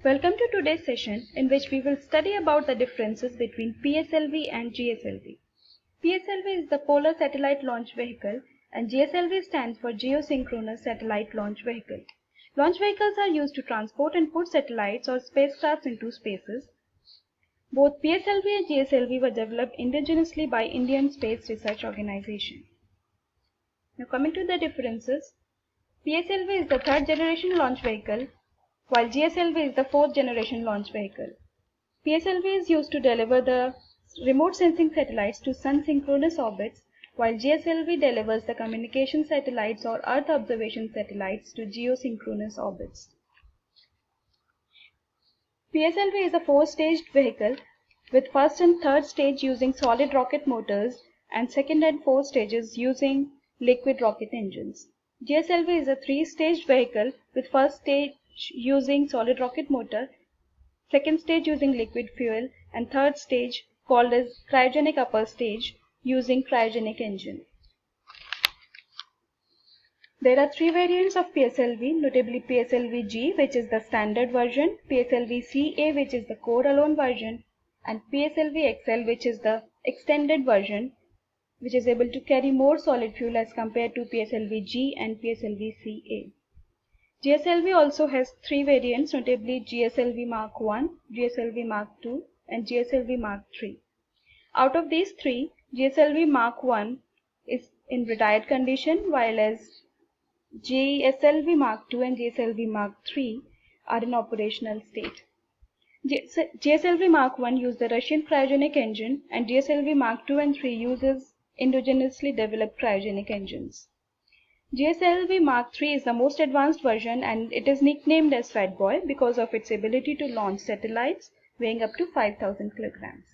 Welcome to today's session in which we will study about the differences between PSLV and GSLV. PSLV is the Polar Satellite Launch Vehicle and GSLV stands for Geosynchronous Satellite Launch Vehicle. Launch vehicles are used to transport and put satellites or spacecrafts into spaces. Both PSLV and GSLV were developed indigenously by Indian Space Research Organization. Now coming to the differences, PSLV is the third generation launch vehicle while GSLV is the fourth generation launch vehicle. PSLV is used to deliver the remote sensing satellites to sun synchronous orbits, while GSLV delivers the communication satellites or Earth observation satellites to geosynchronous orbits. PSLV is a four-staged vehicle with first and third stage using solid rocket motors and second and fourth stages using liquid rocket engines. GSLV is a three-staged vehicle with first stage using solid rocket motor, second stage using liquid fuel, and third stage called as cryogenic upper stage using cryogenic engine. There are three variants of PSLV, notably PSLV-G, which is the standard version, PSLV-CA, which is the core alone version, and PSLV-XL, which is the extended version, which is able to carry more solid fuel as compared to PSLV-G and PSLV-CA. GSLV also has three variants, notably GSLV Mark I, GSLV Mark II, and GSLV Mark III. Out of these three, GSLV Mark I is in retired condition, while as GSLV Mark II and GSLV Mark III are in operational state. GSLV Mark I used the Russian cryogenic engine, and GSLV Mark II and III uses indigenously developed cryogenic engines. GSLV Mark III is the most advanced version and it is nicknamed as Fat Boy because of its ability to launch satellites weighing up to 5,000 kilograms.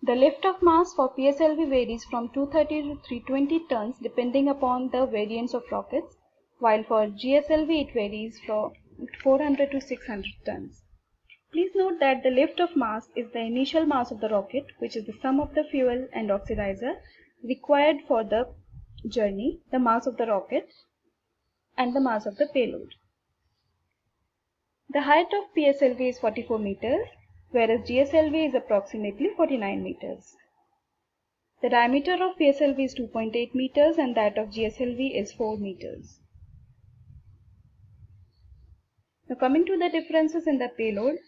The lift-off mass for PSLV varies from 230 to 320 tons depending upon the variants of rockets, while for GSLV it varies from 400 to 600 tons. Please note that the lift-off mass is the initial mass of the rocket, which is the sum of the fuel and oxidizer required for the journey, the mass of the rocket, and the mass of the payload. The height of PSLV is 44 meters, whereas GSLV is approximately 49 meters. The diameter of PSLV is 2.8 meters and that of GSLV is 4 meters. Now coming to the differences in the payload,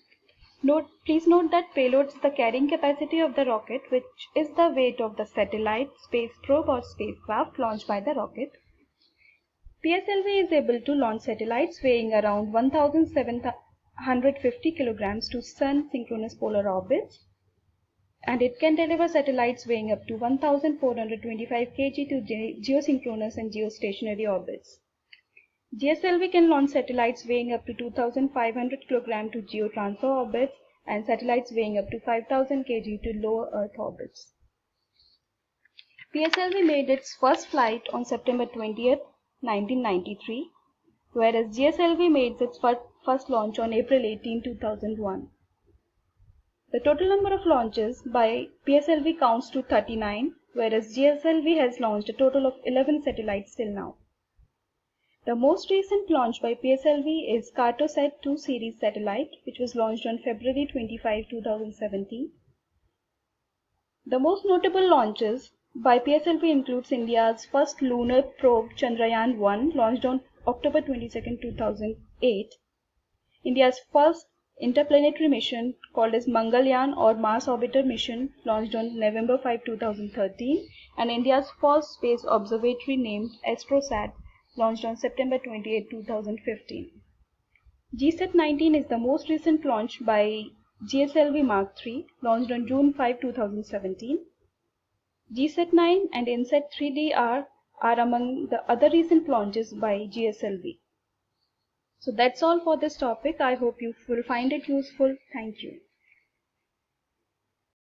please note that payload is the carrying capacity of the rocket, which is the weight of the satellite, space probe or spacecraft launched by the rocket. PSLV is able to launch satellites weighing around 1,750 kilograms to sun synchronous polar orbits, and it can deliver satellites weighing up to 1,425 kg to geosynchronous and geostationary orbits. GSLV can launch satellites weighing up to 2,500 kg to geotransfer orbits and satellites weighing up to 5,000 kg to low Earth orbits. PSLV made its first flight on September 20th, 1993, whereas GSLV made its first launch on April 18, 2001. The total number of launches by PSLV counts to 39, whereas GSLV has launched a total of 11 satellites till now. The most recent launch by PSLV is Cartosat 2 series satellite, which was launched on February 25, 2017. The most notable launches by PSLV includes India's first lunar probe Chandrayaan-1 launched on October 22, 2008, India's first interplanetary mission called as Mangalyaan or Mars Orbiter mission launched on November 5, 2013, and India's first space observatory named AstroSat launched on September 28, 2015. GSAT-19 is the most recent launch by GSLV Mark III, launched on June 5, 2017. GSAT-9 and INSAT-3D are among the other recent launches by GSLV. So that's all for this topic. I hope you will find it useful. Thank you.